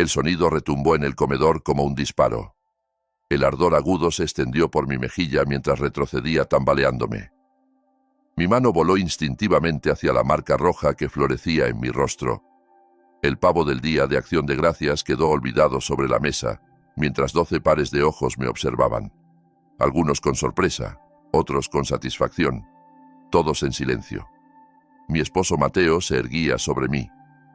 El sonido retumbó en el comedor como un disparo. El ardor agudo se extendió por mi mejilla mientras retrocedía tambaleándome. Mi mano voló instintivamente hacia la marca roja que florecía en mi rostro. El pavo del día de Acción de Gracias quedó olvidado sobre la mesa, mientras 12 pares de ojos me observaban. Algunos con sorpresa, otros con satisfacción, todos en silencio. Mi esposo Mateo se erguía sobre mí,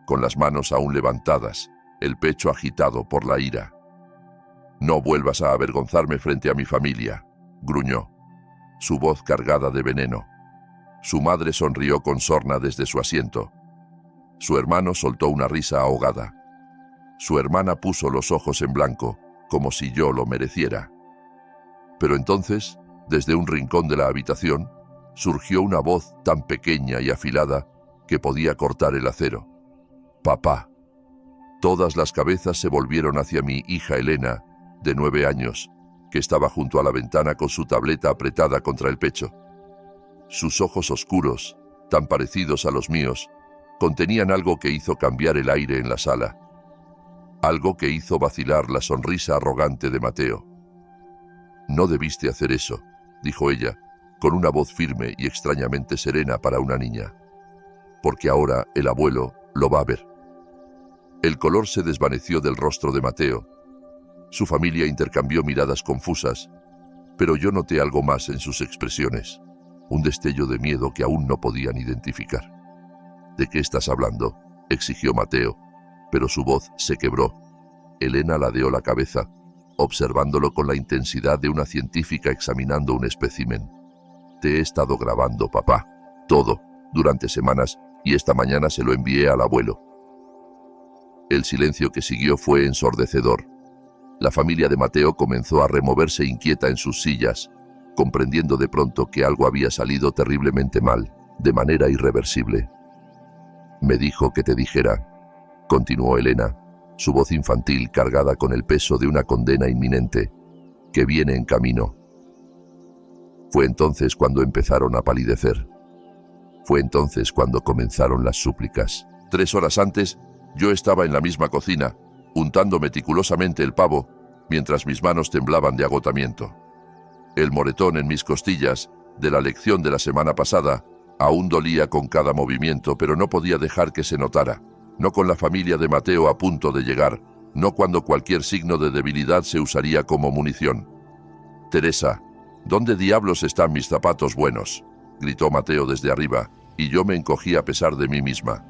con las manos aún levantadas, el pecho agitado por la ira. «No vuelvas a avergonzarme frente a mi familia», gruñó, su voz cargada de veneno. Su madre sonrió con sorna desde su asiento. Su hermano soltó una risa ahogada. Su hermana puso los ojos en blanco, como si yo lo mereciera. Pero entonces, desde un rincón de la habitación, surgió una voz tan pequeña y afilada que podía cortar el acero. «Papá». Todas las cabezas se volvieron hacia mi hija Elena, de 9 años, que estaba junto a la ventana con su tableta apretada contra el pecho. Sus ojos oscuros, tan parecidos a los míos, contenían algo que hizo cambiar el aire en la sala. Algo que hizo vacilar la sonrisa arrogante de Mateo. «No debiste hacer eso», dijo ella, con una voz firme y extrañamente serena para una niña. «Porque ahora el abuelo lo va a ver». El color se desvaneció del rostro de Mateo. Su familia intercambió miradas confusas, pero yo noté algo más en sus expresiones, un destello de miedo que aún no podían identificar. «¿De qué estás hablando?», exigió Mateo, pero su voz se quebró. Elena ladeó la cabeza, observándolo con la intensidad de una científica examinando un espécimen. «Te he estado grabando, papá, todo, durante semanas, y esta mañana se lo envié al abuelo». El silencio que siguió fue ensordecedor. La familia de Mateo comenzó a removerse inquieta en sus sillas, comprendiendo de pronto que algo había salido terriblemente mal, de manera irreversible. «Me dijo que te dijera», continuó Elena, su voz infantil cargada con el peso de una condena inminente, «que viene en camino». Fue entonces cuando empezaron a palidecer. Fue entonces cuando comenzaron las súplicas. 3 horas antes, yo estaba en la misma cocina, untando meticulosamente el pavo, mientras mis manos temblaban de agotamiento. El moretón en mis costillas, de la lección de la semana pasada, aún dolía con cada movimiento, pero no podía dejar que se notara. No con la familia de Mateo a punto de llegar, no cuando cualquier signo de debilidad se usaría como munición. «Teresa, ¿dónde diablos están mis zapatos buenos?», gritó Mateo desde arriba, y yo me encogí a pesar de mí misma.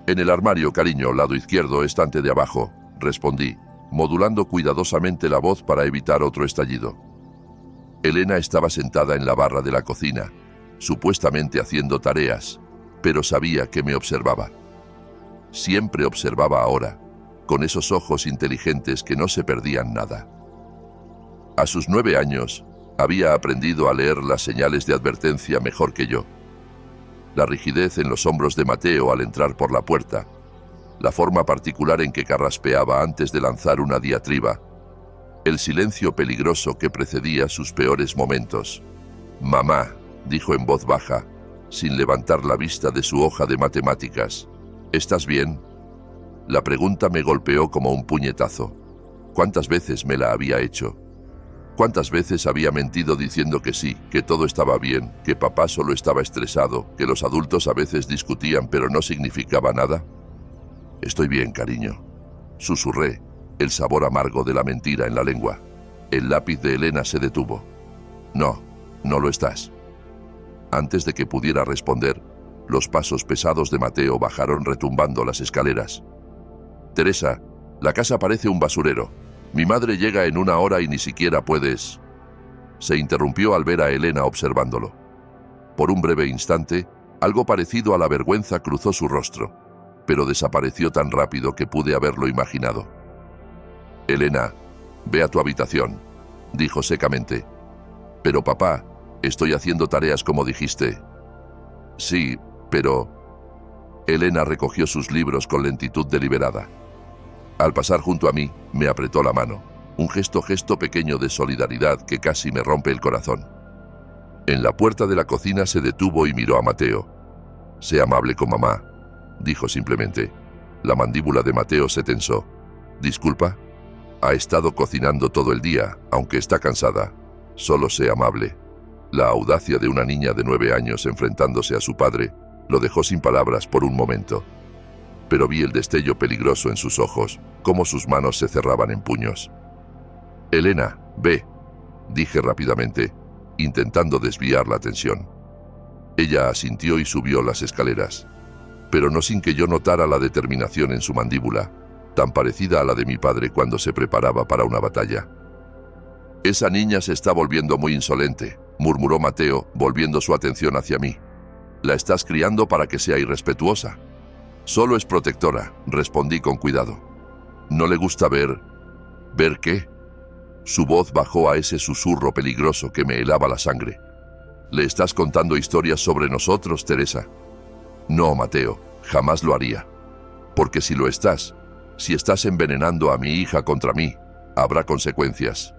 «En el armario, cariño, lado izquierdo, estante de abajo», respondí, modulando cuidadosamente la voz para evitar otro estallido. Elena estaba sentada en la barra de la cocina, supuestamente haciendo tareas, pero sabía que me observaba. Siempre observaba ahora, con esos ojos inteligentes que no se perdían nada. A sus 9 años, había aprendido a leer las señales de advertencia mejor que yo. La rigidez en los hombros de Mateo al entrar por la puerta, la forma particular en que carraspeaba antes de lanzar una diatriba, el silencio peligroso que precedía sus peores momentos. «Mamá», dijo en voz baja, sin levantar la vista de su hoja de matemáticas, «¿estás bien?». La pregunta me golpeó como un puñetazo. ¿Cuántas veces me la había hecho? ¿Cuántas veces había mentido diciendo que sí, que todo estaba bien, que papá solo estaba estresado, que los adultos a veces discutían pero no significaba nada? «Estoy bien, cariño», susurré, el sabor amargo de la mentira en la lengua. El lápiz de Elena se detuvo. «No, no lo estás». Antes de que pudiera responder, los pasos pesados de Mateo bajaron retumbando las escaleras. «Teresa, la casa parece un basurero. Mi madre llega en 1 hora y ni siquiera puedes...». Se interrumpió al ver a Elena observándolo. Por un breve instante, algo parecido a la vergüenza cruzó su rostro, pero desapareció tan rápido que pude haberlo imaginado. «Elena, ve a tu habitación», dijo secamente. «Pero papá, estoy haciendo tareas como dijiste». «Sí, pero...». Elena recogió sus libros con lentitud deliberada. Al pasar junto a mí, me apretó la mano, un gesto pequeño de solidaridad que casi me rompe el corazón. En la puerta de la cocina se detuvo y miró a Mateo. «Sé amable con mamá», dijo simplemente. La mandíbula de Mateo se tensó. Disculpa. Ha estado cocinando todo el día, aunque está cansada. Solo sé amable. La audacia de una niña de 9 años enfrentándose a su padre lo dejó sin palabras por un momento. Pero vi el destello peligroso en sus ojos, cómo sus manos se cerraban en puños. Elena, ve, dije rápidamente, intentando desviar la tensión. Ella asintió y subió las escaleras, pero no sin que yo notara la determinación en su mandíbula, tan parecida a la de mi padre cuando se preparaba para una batalla. Esa niña se está volviendo muy insolente, murmuró Mateo, volviendo su atención hacia mí. La estás criando para que sea irrespetuosa. Solo es protectora, respondí con cuidado. ¿No le gusta ver? ¿Ver qué? Su voz bajó a ese susurro peligroso que me helaba la sangre. ¿Le estás contando historias sobre nosotros, Teresa? No, Mateo, jamás lo haría. Porque si lo estás, si estás envenenando a mi hija contra mí, habrá consecuencias.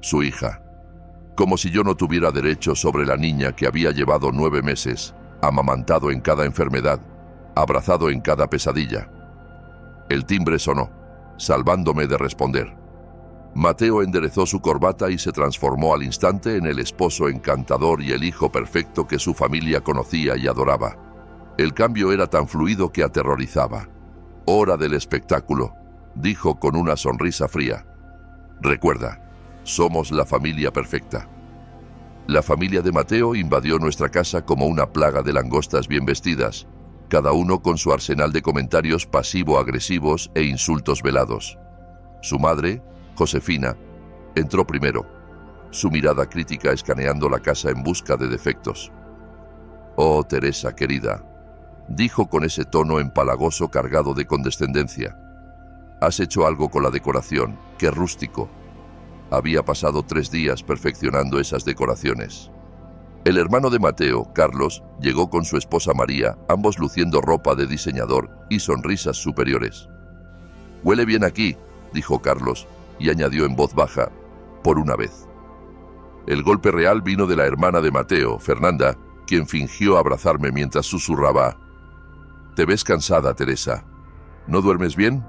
Su hija. Como si yo no tuviera derecho sobre la niña que había llevado 9 meses, amamantado en cada enfermedad, abrazado en cada pesadilla. El timbre sonó, salvándome de responder. Mateo enderezó su corbata y se transformó al instante en el esposo encantador y el hijo perfecto que su familia conocía y adoraba. El cambio era tan fluido que aterrorizaba. «Hora del espectáculo», dijo con una sonrisa fría. «Recuerda, somos la familia perfecta». La familia de Mateo invadió nuestra casa como una plaga de langostas bien vestidas, cada uno con su arsenal de comentarios pasivo-agresivos e insultos velados. Su madre, Josefina, entró primero, su mirada crítica escaneando la casa en busca de defectos. «Oh, Teresa, querida», dijo con ese tono empalagoso cargado de condescendencia. «Has hecho algo con la decoración, qué rústico». Había pasado 3 días perfeccionando esas decoraciones. El hermano de Mateo, Carlos, llegó con su esposa María, ambos luciendo ropa de diseñador y sonrisas superiores. «Huele bien aquí», dijo Carlos, y añadió en voz baja, «por una vez». El golpe real vino de la hermana de Mateo, Fernanda, quien fingió abrazarme mientras susurraba, «Te ves cansada, Teresa. ¿No duermes bien?»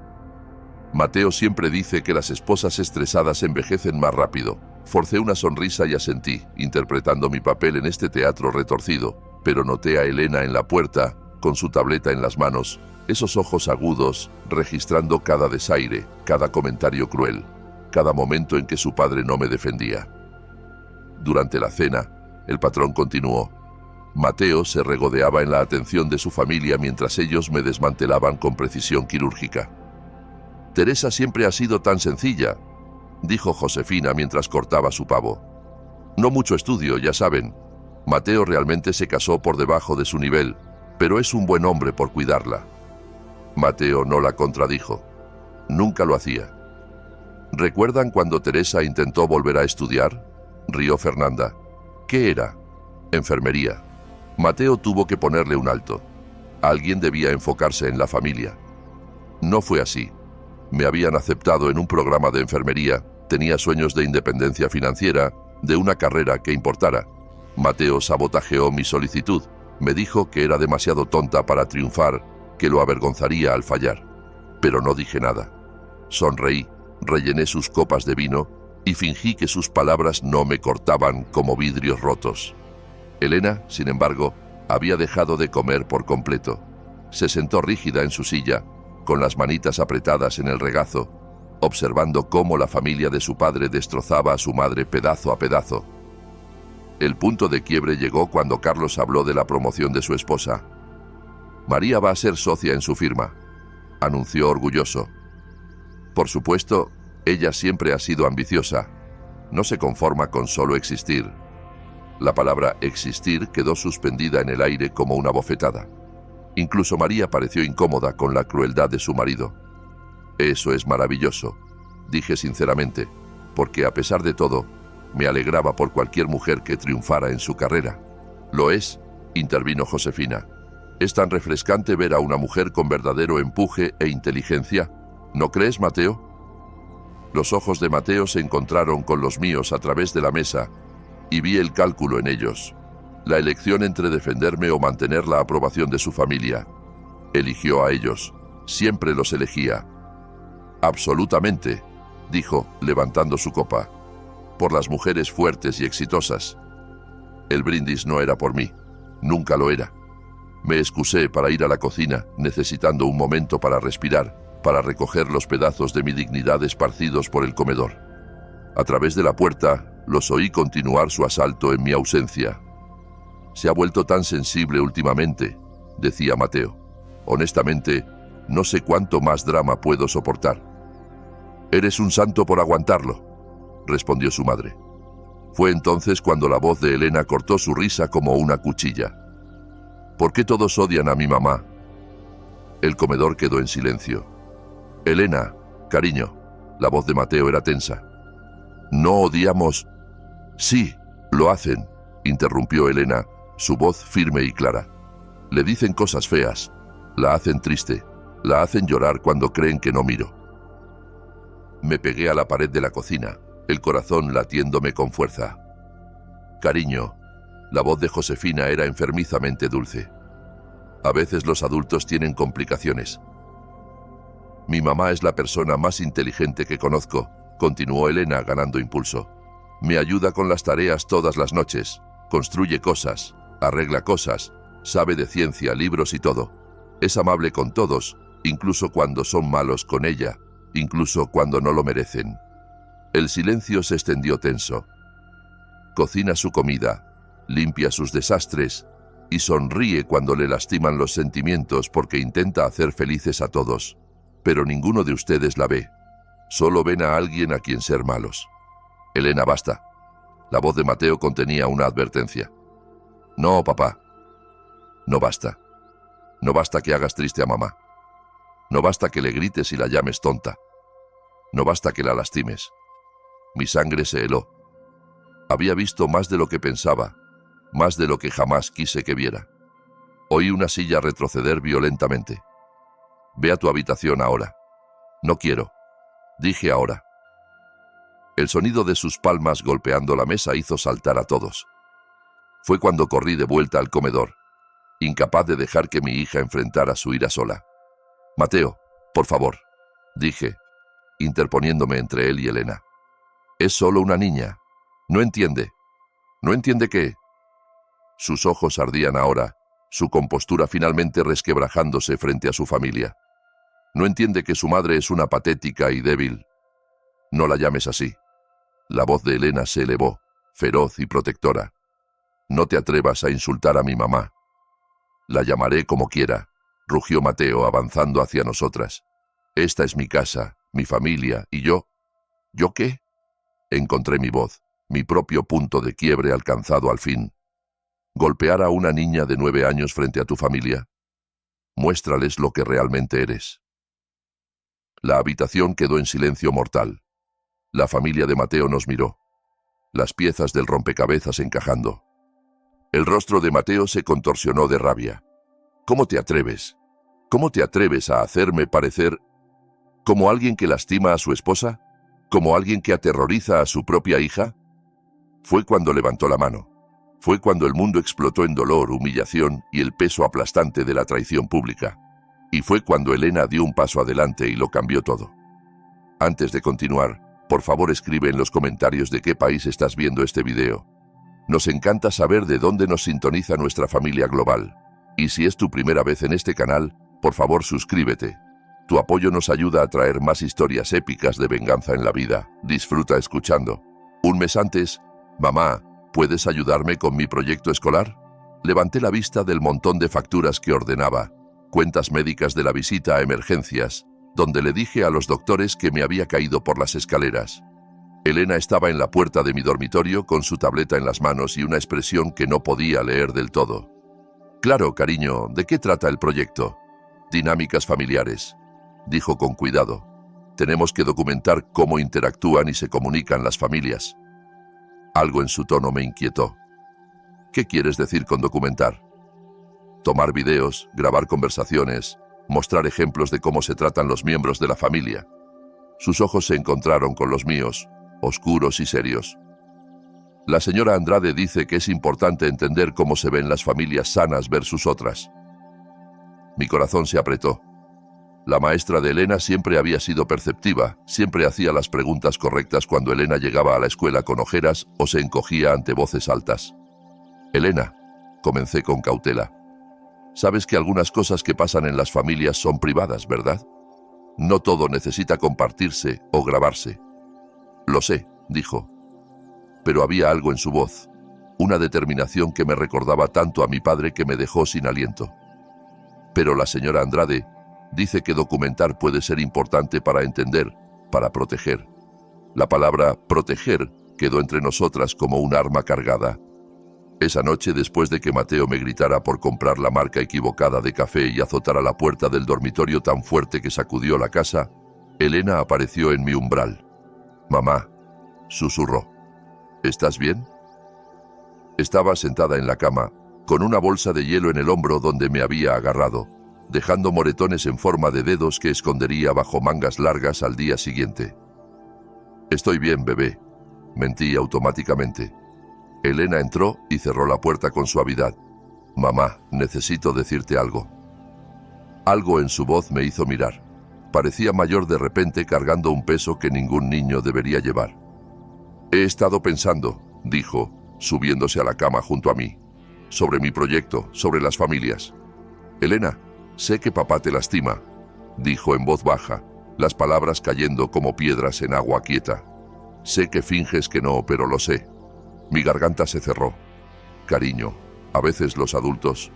Mateo siempre dice que las esposas estresadas envejecen más rápido. Forcé una sonrisa y asentí, interpretando mi papel en este teatro retorcido, pero noté a Elena en la puerta, con su tableta en las manos, esos ojos agudos, registrando cada desaire, cada comentario cruel, cada momento en que su padre no me defendía. Durante la cena, el patrón continuó. Mateo se regodeaba en la atención de su familia mientras ellos me desmantelaban con precisión quirúrgica. «Teresa siempre ha sido tan sencilla», dijo Josefina mientras cortaba su pavo. «No mucho estudio, ya saben. Mateo realmente se casó por debajo de su nivel, pero es un buen hombre por cuidarla». Mateo no la contradijo. Nunca lo hacía. «¿Recuerdan cuando Teresa intentó volver a estudiar?», rió Fernanda. «¿Qué era?» «Enfermería». Mateo tuvo que ponerle un alto. Alguien debía enfocarse en la familia. No fue así. Me habían aceptado en un programa de enfermería, tenía sueños de independencia financiera, de una carrera que importara. Mateo sabotajeó mi solicitud, me dijo que era demasiado tonta para triunfar, que lo avergonzaría al fallar. Pero no dije nada. Sonreí, rellené sus copas de vino y fingí que sus palabras no me cortaban como vidrios rotos. Elena, sin embargo, había dejado de comer por completo. Se sentó rígida en su silla, con las manitas apretadas en el regazo, observando cómo la familia de su padre destrozaba a su madre pedazo a pedazo. El punto de quiebre llegó cuando Carlos habló de la promoción de su esposa. «María va a ser socia en su firma», anunció orgulloso. Por supuesto, ella siempre ha sido ambiciosa. No se conforma con solo existir. La palabra existir quedó suspendida en el aire como una bofetada. Incluso María pareció incómoda con la crueldad de su marido. «Eso es maravilloso», dije sinceramente, porque a pesar de todo, me alegraba por cualquier mujer que triunfara en su carrera. «Lo es», intervino Josefina. «Es tan refrescante ver a una mujer con verdadero empuje e inteligencia. ¿No crees, Mateo?» Los ojos de Mateo se encontraron con los míos a través de la mesa, y vi el cálculo en ellos. La elección entre defenderme o mantener la aprobación de su familia. Eligió a ellos. Siempre los elegía. Absolutamente, dijo, levantando su copa. Por las mujeres fuertes y exitosas. El brindis no era por mí. Nunca lo era. Me excusé para ir a la cocina, necesitando un momento para respirar, para recoger los pedazos de mi dignidad esparcidos por el comedor. A través de la puerta, los oí continuar su asalto en mi ausencia. Se ha vuelto tan sensible últimamente, decía Mateo. Honestamente, no sé cuánto más drama puedo soportar. Eres un santo por aguantarlo, respondió su madre. Fue entonces cuando la voz de Elena cortó su risa como una cuchilla. ¿Por qué todos odian a mi mamá? El comedor quedó en silencio. Elena, cariño, la voz de Mateo era tensa. No odiamos. Sí, lo hacen, interrumpió Elena, su voz firme y clara. Le dicen cosas feas, la hacen triste, la hacen llorar cuando creen que no miro. Me pegué a la pared de la cocina, el corazón latiéndome con fuerza. Cariño, la voz de Josefina era enfermizamente dulce. A veces los adultos tienen complicaciones. Mi mamá es la persona más inteligente que conozco, continuó Elena ganando impulso. Me ayuda con las tareas todas las noches, construye cosas, arregla cosas, sabe de ciencia, libros y todo. Es amable con todos, incluso cuando son malos con ella, incluso cuando no lo merecen. El silencio se extendió tenso. Cocina su comida, limpia sus desastres y sonríe cuando le lastiman los sentimientos porque intenta hacer felices a todos. Pero ninguno de ustedes la ve. Solo ven a alguien a quien ser malos. Elena, basta. La voz de Mateo contenía una advertencia. No, papá. No basta. No basta que hagas triste a mamá. No basta que le grites y la llames tonta. No basta que la lastimes. Mi sangre se heló. Había visto más de lo que pensaba, más de lo que jamás quise que viera. Oí una silla retroceder violentamente. Ve a tu habitación ahora. No quiero. Dije ahora. El sonido de sus palmas golpeando la mesa hizo saltar a todos. Fue cuando corrí de vuelta al comedor, incapaz de dejar que mi hija enfrentara su ira sola. Mateo, por favor, dije, interponiéndome entre él y Elena. Es solo una niña. No entiende. ¿No entiende qué? Sus ojos ardían ahora, su compostura finalmente resquebrajándose frente a su familia. No entiende que su madre es una patética y débil. No la llames así. La voz de Elena se elevó, feroz y protectora. No te atrevas a insultar a mi mamá. La llamaré como quiera, rugió Mateo avanzando hacia nosotras. Esta es mi casa, mi familia, y yo. ¿Yo qué? Encontré mi voz, mi propio punto de quiebre alcanzado al fin. ¿Golpear a una niña de 9 años frente a tu familia? Muéstrales lo que realmente eres. La habitación quedó en silencio mortal. La familia de Mateo nos miró, las piezas del rompecabezas encajando. El rostro de Mateo se contorsionó de rabia. ¿Cómo te atreves? ¿Cómo te atreves a hacerme parecer como alguien que lastima a su esposa? ¿Como alguien que aterroriza a su propia hija? Fue cuando levantó la mano. Fue cuando el mundo explotó en dolor, humillación y el peso aplastante de la traición pública. Y fue cuando Elena dio un paso adelante y lo cambió todo. Antes de continuar, por favor escribe en los comentarios de qué país estás viendo este video. Nos encanta saber de dónde nos sintoniza nuestra familia global. Y si es tu primera vez en este canal, por favor suscríbete. Tu apoyo nos ayuda a traer más historias épicas de venganza en la vida. Disfruta escuchando. Un mes antes, mamá, ¿puedes ayudarme con mi proyecto escolar? Levanté la vista del montón de facturas que ordenaba, cuentas médicas de la visita a emergencias, donde le dije a los doctores que me había caído por las escaleras. Elena estaba en la puerta de mi dormitorio con su tableta en las manos y una expresión que no podía leer del todo. Claro, cariño, ¿de qué trata el proyecto? Dinámicas familiares, dijo con cuidado. Tenemos que documentar cómo interactúan y se comunican las familias. Algo en su tono me inquietó. ¿Qué quieres decir con documentar? Tomar videos, grabar conversaciones, mostrar ejemplos de cómo se tratan los miembros de la familia. Sus ojos se encontraron con los míos, oscuros y serios. La señora Andrade dice que es importante entender cómo se ven las familias sanas versus otras. Mi corazón se apretó. La maestra de Elena siempre había sido perceptiva, siempre hacía las preguntas correctas cuando Elena llegaba a la escuela con ojeras o se encogía ante voces altas. Elena, comencé con cautela. Sabes que algunas cosas que pasan en las familias son privadas, ¿verdad? No todo necesita compartirse o grabarse. Lo sé, dijo. Pero había algo en su voz, una determinación que me recordaba tanto a mi padre que me dejó sin aliento. Pero la señora Andrade dice que documentar puede ser importante para entender, para proteger. La palabra proteger quedó entre nosotras como un arma cargada. Esa noche, después de que Mateo me gritara por comprar la marca equivocada de café y azotara la puerta del dormitorio tan fuerte que sacudió la casa, Elena apareció en mi umbral. «Mamá», susurró, «¿estás bien?» Estaba sentada en la cama, con una bolsa de hielo en el hombro donde me había agarrado, dejando moretones en forma de dedos que escondería bajo mangas largas al día siguiente. «Estoy bien, bebé», mentí automáticamente. Elena entró y cerró la puerta con suavidad. «Mamá, necesito decirte algo». Algo en su voz me hizo mirar. Parecía mayor de repente, cargando un peso que ningún niño debería llevar. «He estado pensando», dijo, subiéndose a la cama junto a mí, «sobre mi proyecto, sobre las familias». «Elena, sé que papá te lastima», dijo en voz baja, las palabras cayendo como piedras en agua quieta. «Sé que finges que no, pero lo sé». Mi garganta se cerró. «Cariño, a veces los adultos...»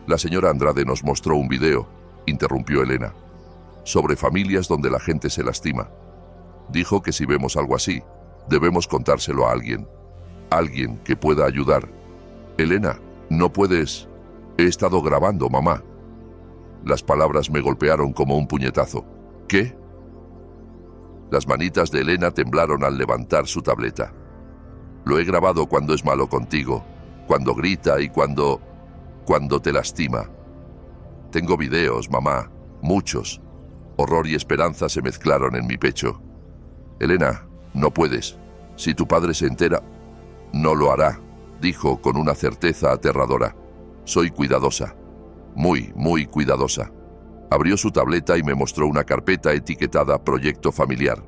«La señora Andrade nos mostró un video», interrumpió Elena, «sobre familias donde la gente se lastima. Dijo que si vemos algo así, debemos contárselo a alguien. Alguien que pueda ayudar». «Elena, no puedes...» «He estado grabando, mamá». Las palabras me golpearon como un puñetazo. «¿Qué?» Las manitas de Elena temblaron al levantar su tableta. «Lo he grabado cuando es malo contigo, cuando grita y cuando te lastima. Tengo videos, mamá, muchos». Horror y esperanza se mezclaron en mi pecho. «Elena, no puedes. Si tu padre se entera...» «No lo hará», dijo con una certeza aterradora. «Soy cuidadosa. Muy, muy cuidadosa». Abrió su tableta y me mostró una carpeta etiquetada Proyecto Familiar.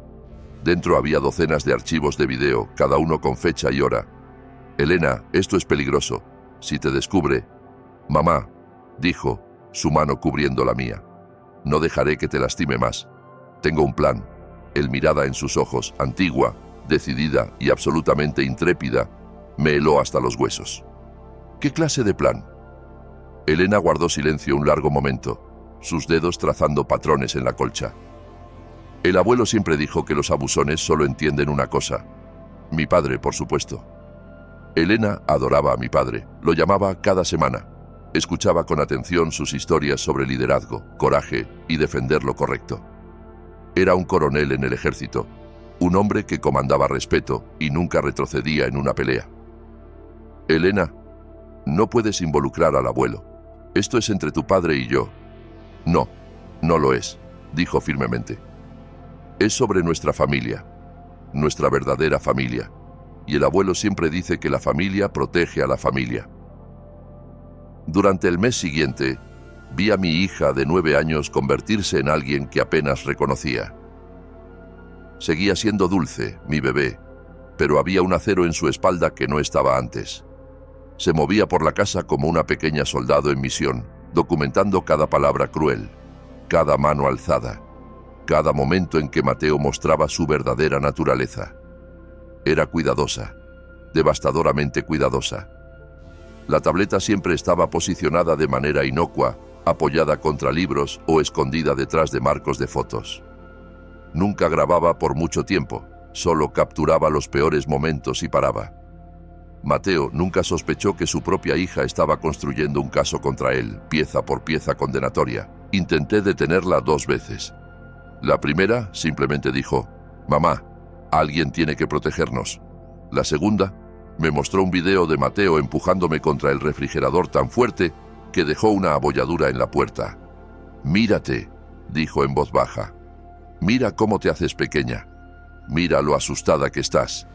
Dentro había docenas de archivos de video, cada uno con fecha y hora. «Elena, esto es peligroso. Si te descubre...» «Mamá», dijo, su mano cubriendo la mía. «No dejaré que te lastime más. Tengo un plan». El mirada en sus ojos, antigua, decidida y absolutamente intrépida, me heló hasta los huesos. «¿Qué clase de plan?» Elena guardó silencio un largo momento, sus dedos trazando patrones en la colcha. «El abuelo siempre dijo que los abusones solo entienden una cosa. Mi padre, por supuesto». Elena adoraba a mi padre, lo llamaba cada semana. Escuchaba con atención sus historias sobre liderazgo, coraje y defender lo correcto. Era un coronel en el ejército, un hombre que comandaba respeto y nunca retrocedía en una pelea. «Elena, no puedes involucrar al abuelo. Esto es entre tu padre y yo». «No, no lo es», dijo firmemente. «Es sobre nuestra familia, nuestra verdadera familia, y el abuelo siempre dice que la familia protege a la familia». Durante el mes siguiente, vi a mi hija de 9 años convertirse en alguien que apenas reconocía. Seguía siendo dulce, mi bebé, pero había un acero en su espalda que no estaba antes. Se movía por la casa como una pequeña soldado en misión, documentando cada palabra cruel, cada mano alzada, cada momento en que Mateo mostraba su verdadera naturaleza. Era cuidadosa, devastadoramente cuidadosa. La tableta siempre estaba posicionada de manera inocua, apoyada contra libros o escondida detrás de marcos de fotos. Nunca grababa por mucho tiempo, solo capturaba los peores momentos y paraba. Mateo nunca sospechó que su propia hija estaba construyendo un caso contra él, pieza por pieza condenatoria. Intenté detenerla 2 veces. La primera simplemente dijo: «Mamá, alguien tiene que protegernos». La segunda me mostró un video de Mateo empujándome contra el refrigerador tan fuerte que dejó una abolladura en la puerta. «Mírate», dijo en voz baja. «Mira cómo te haces pequeña. Mira lo asustada que estás».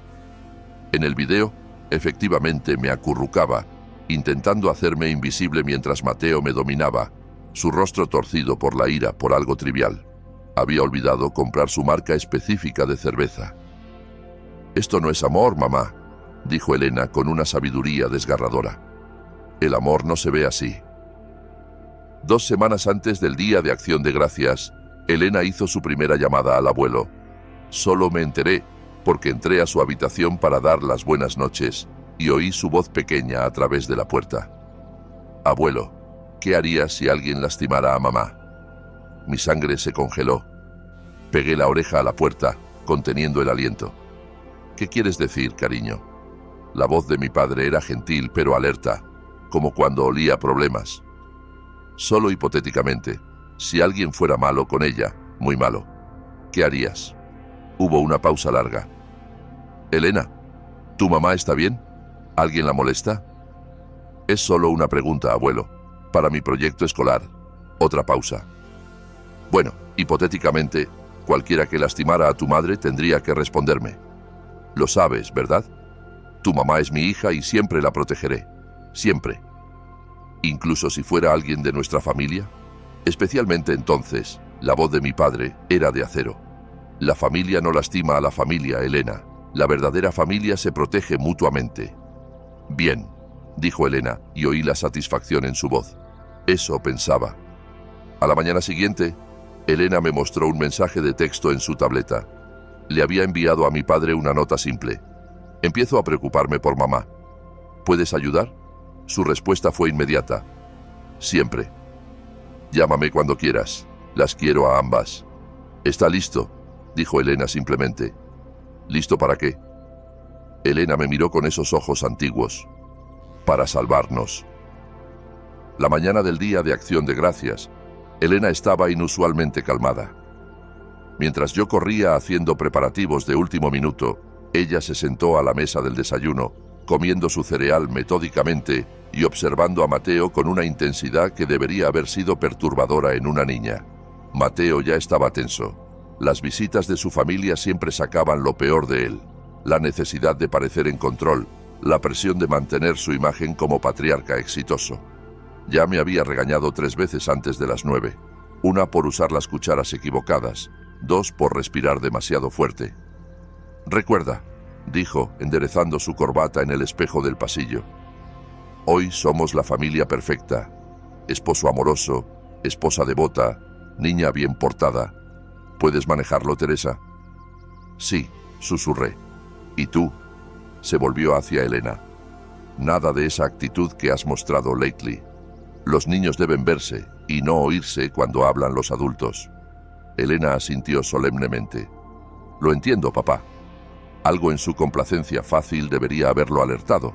En el video, efectivamente me acurrucaba, intentando hacerme invisible mientras Mateo me dominaba, su rostro torcido por la ira por algo trivial. Había olvidado comprar su marca específica de cerveza. «Esto no es amor, mamá», dijo Elena con una sabiduría desgarradora. «El amor no se ve así». 2 semanas antes del Día de Acción de Gracias, Elena hizo su primera llamada al abuelo. Solo me enteré porque entré a su habitación para dar las buenas noches y oí su voz pequeña a través de la puerta. «Abuelo, ¿qué harías si alguien lastimara a mamá?» Mi sangre se congeló. Pegué la oreja a la puerta, conteniendo el aliento. «¿Qué quieres decir, cariño?» La voz de mi padre era gentil pero alerta, como cuando olía problemas. «Solo hipotéticamente, si alguien fuera malo con ella, muy malo, ¿qué harías?» Hubo una pausa larga. «Elena, ¿tu mamá está bien? ¿Alguien la molesta?» «Es solo una pregunta, abuelo, para mi proyecto escolar». Otra pausa. «Bueno, hipotéticamente, cualquiera que lastimara a tu madre tendría que responderme. Lo sabes, ¿verdad? Tu mamá es mi hija y siempre la protegeré. Siempre. Incluso si fuera alguien de nuestra familia». Especialmente entonces, la voz de mi padre era de acero. «La familia no lastima a la familia, Elena. La verdadera familia se protege mutuamente». «Bien», dijo Elena, y oí la satisfacción en su voz. Eso pensaba. A la mañana siguiente, Elena me mostró un mensaje de texto en su tableta. Le había enviado a mi padre una nota simple. «Empiezo a preocuparme por mamá. ¿Puedes ayudar?» Su respuesta fue inmediata. «Siempre. Llámame cuando quieras. Las quiero a ambas». «¿Está listo?», dijo Elena simplemente. «¿Listo para qué?» Elena me miró con esos ojos antiguos. «Para salvarnos». La mañana del Día de Acción de Gracias, Elena estaba inusualmente calmada. Mientras yo corría haciendo preparativos de último minuto, ella se sentó a la mesa del desayuno, comiendo su cereal metódicamente y observando a Mateo con una intensidad que debería haber sido perturbadora en una niña. Mateo ya estaba tenso. Las visitas de su familia siempre sacaban lo peor de él. La necesidad de parecer en control, la presión de mantener su imagen como patriarca exitoso. Ya me había regañado 3 veces antes de las 9. 1 por usar las cucharas equivocadas, 2 por respirar demasiado fuerte. «Recuerda», dijo, enderezando su corbata en el espejo del pasillo. «Hoy somos la familia perfecta. Esposo amoroso, esposa devota, niña bien portada. ¿Puedes manejarlo, Teresa?» «Sí», susurré. «¿Y tú?» Se volvió hacia Elena. «Nada de esa actitud que has mostrado lately. Los niños deben verse y no oírse cuando hablan los adultos». Elena asintió solemnemente. «Lo entiendo, papá». Algo en su complacencia fácil debería haberlo alertado,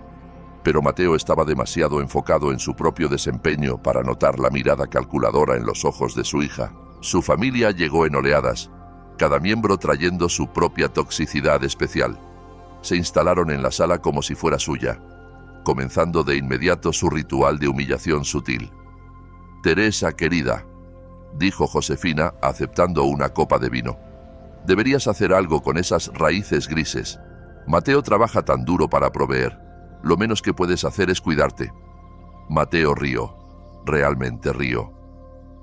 pero Mateo estaba demasiado enfocado en su propio desempeño para notar la mirada calculadora en los ojos de su hija. Su familia llegó en oleadas, cada miembro trayendo su propia toxicidad especial. Se instalaron en la sala como si fuera suya, comenzando de inmediato su ritual de humillación sutil. «Teresa, querida», dijo Josefina, aceptando una copa de vino. «Deberías hacer algo con esas raíces grises. Mateo trabaja tan duro para proveer. Lo menos que puedes hacer es cuidarte». Mateo rió. Realmente rió.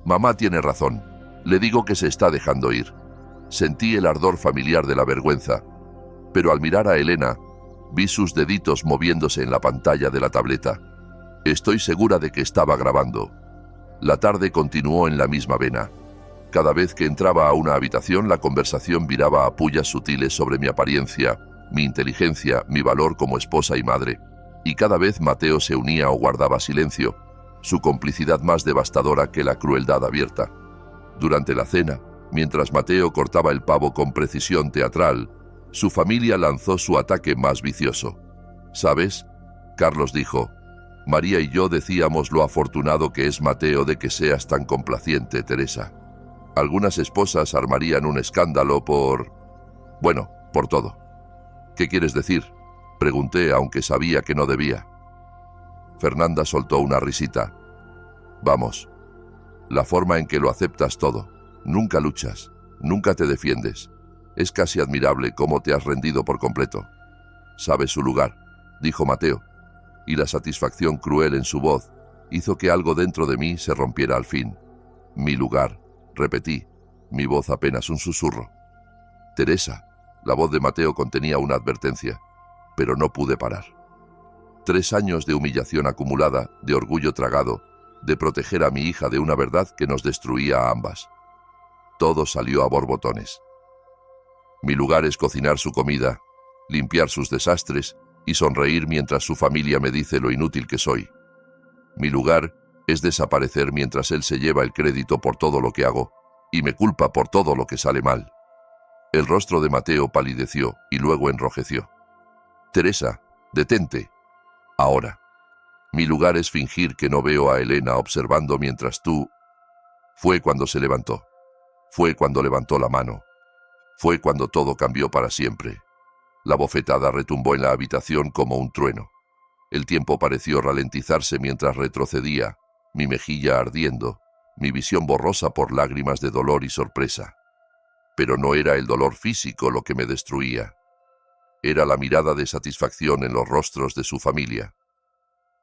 «Mamá tiene razón. Le digo que se está dejando ir». Sentí el ardor familiar de la vergüenza, pero al mirar a Elena, vi sus deditos moviéndose en la pantalla de la tableta. Estoy segura de que estaba grabando. La tarde continuó en la misma vena. Cada vez que entraba a una habitación, la conversación viraba a pullas sutiles sobre mi apariencia, mi inteligencia, mi valor como esposa y madre. Y cada vez Mateo se unía o guardaba silencio, su complicidad más devastadora que la crueldad abierta. Durante la cena, mientras Mateo cortaba el pavo con precisión teatral, su familia lanzó su ataque más vicioso. «¿Sabes?», Carlos dijo. «María y yo decíamos lo afortunado que es Mateo de que seas tan complaciente, Teresa. Algunas esposas armarían un escándalo por todo». «¿Qué quieres decir?», pregunté, aunque sabía que no debía. Fernanda soltó una risita. «Vamos. La forma en que lo aceptas todo. Nunca luchas, nunca te defiendes. Es casi admirable cómo te has rendido por completo». «Sabes su lugar», dijo Mateo, y la satisfacción cruel en su voz hizo que algo dentro de mí se rompiera al fin. Mi lugar, repetí, mi voz apenas un susurro. Teresa. La voz de Mateo contenía una advertencia, pero no pude parar. 3 años de humillación acumulada, de orgullo tragado, de proteger a mi hija de una verdad que nos destruía a ambas. Todo salió a borbotones. Mi lugar es cocinar su comida, limpiar sus desastres y sonreír mientras su familia me dice lo inútil que soy. Mi lugar es desaparecer mientras él se lleva el crédito por todo lo que hago y me culpa por todo lo que sale mal. El rostro de Mateo palideció y luego enrojeció. Teresa, detente. Ahora. Mi lugar es fingir que no veo a Elena observando mientras tú... Fue cuando se levantó. Fue cuando levantó la mano. Fue cuando todo cambió para siempre. La bofetada retumbó en la habitación como un trueno. El tiempo pareció ralentizarse mientras retrocedía, mi mejilla ardiendo, mi visión borrosa por lágrimas de dolor y sorpresa. Pero no era el dolor físico lo que me destruía. Era la mirada de satisfacción en los rostros de su familia.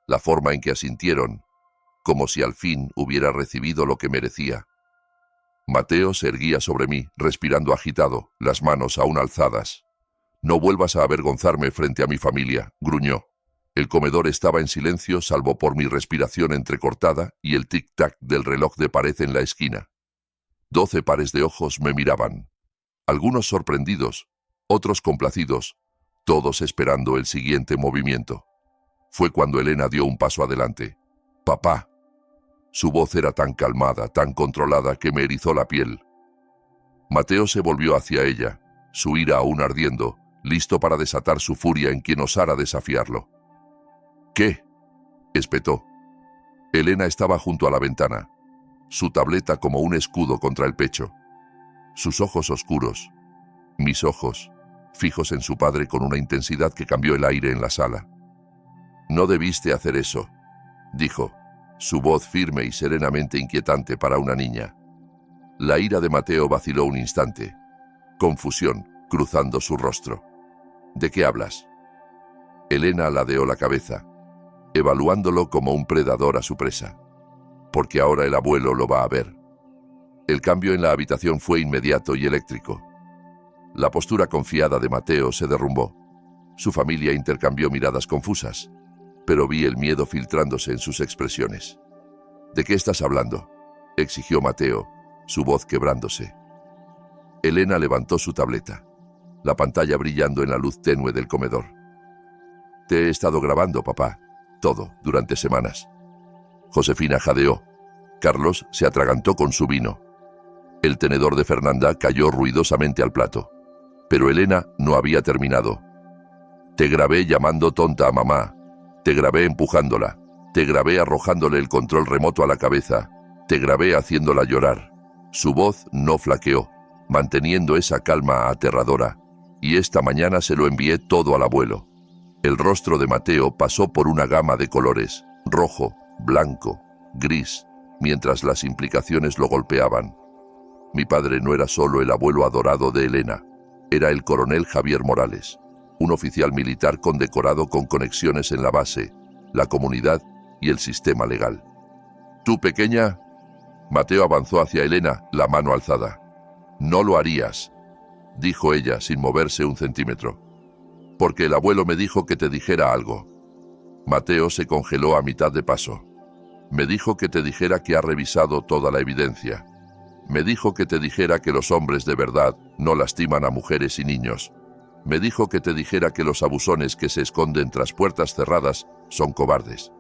La forma en que asintieron, como si al fin hubiera recibido lo que merecía. Mateo se erguía sobre mí, respirando agitado, las manos aún alzadas. «No vuelvas a avergonzarme frente a mi familia», gruñó. El comedor estaba en silencio salvo por mi respiración entrecortada y el tic-tac del reloj de pared en la esquina. 12 pares de ojos me miraban. Algunos sorprendidos, otros complacidos, todos esperando el siguiente movimiento. Fue cuando Elena dio un paso adelante. «Papá». Su voz era tan calmada, tan controlada, que me erizó la piel. Mateo se volvió hacia ella, su ira aún ardiendo, listo para desatar su furia en quien osara desafiarlo. «¿Qué?», espetó. Elena estaba junto a la ventana, su tableta como un escudo contra el pecho. Sus ojos oscuros, mis ojos, fijos en su padre con una intensidad que cambió el aire en la sala. «No debiste hacer eso», dijo, su voz firme y serenamente inquietante para una niña. La ira de Mateo vaciló un instante. Confusión cruzando su rostro. «¿De qué hablas?». Elena ladeó la cabeza, evaluándolo como un predador a su presa. «Porque ahora el abuelo lo va a ver». El cambio en la habitación fue inmediato y eléctrico. La postura confiada de Mateo se derrumbó. Su familia intercambió miradas confusas, pero vi el miedo filtrándose en sus expresiones. «¿De qué estás hablando?», exigió Mateo, su voz quebrándose. Elena levantó su tableta, la pantalla brillando en la luz tenue del comedor. «Te he estado grabando, papá, todo, durante semanas». Josefina jadeó. Carlos se atragantó con su vino. El tenedor de Fernanda cayó ruidosamente al plato. Pero Elena no había terminado. «Te grabé llamando tonta a mamá. Te grabé empujándola. Te grabé arrojándole el control remoto a la cabeza. Te grabé haciéndola llorar». Su voz no flaqueó, manteniendo esa calma aterradora. «Y esta mañana se lo envié todo al abuelo». El rostro de Mateo pasó por una gama de colores, rojo, blanco, gris, mientras las implicaciones lo golpeaban. Mi padre no era solo el abuelo adorado de Elena, era el coronel Javier Morales, un oficial militar condecorado con conexiones en la base, la comunidad y el sistema legal. «¿Tú, pequeña?». Mateo avanzó hacia Elena, la mano alzada. «No lo harías», dijo ella sin moverse un centímetro. «Porque el abuelo me dijo que te dijera algo». Mateo se congeló a mitad de paso. «Me dijo que te dijera que ha revisado toda la evidencia. Me dijo que te dijera que los hombres de verdad no lastiman a mujeres y niños. Me dijo que te dijera que los abusones que se esconden tras puertas cerradas son cobardes».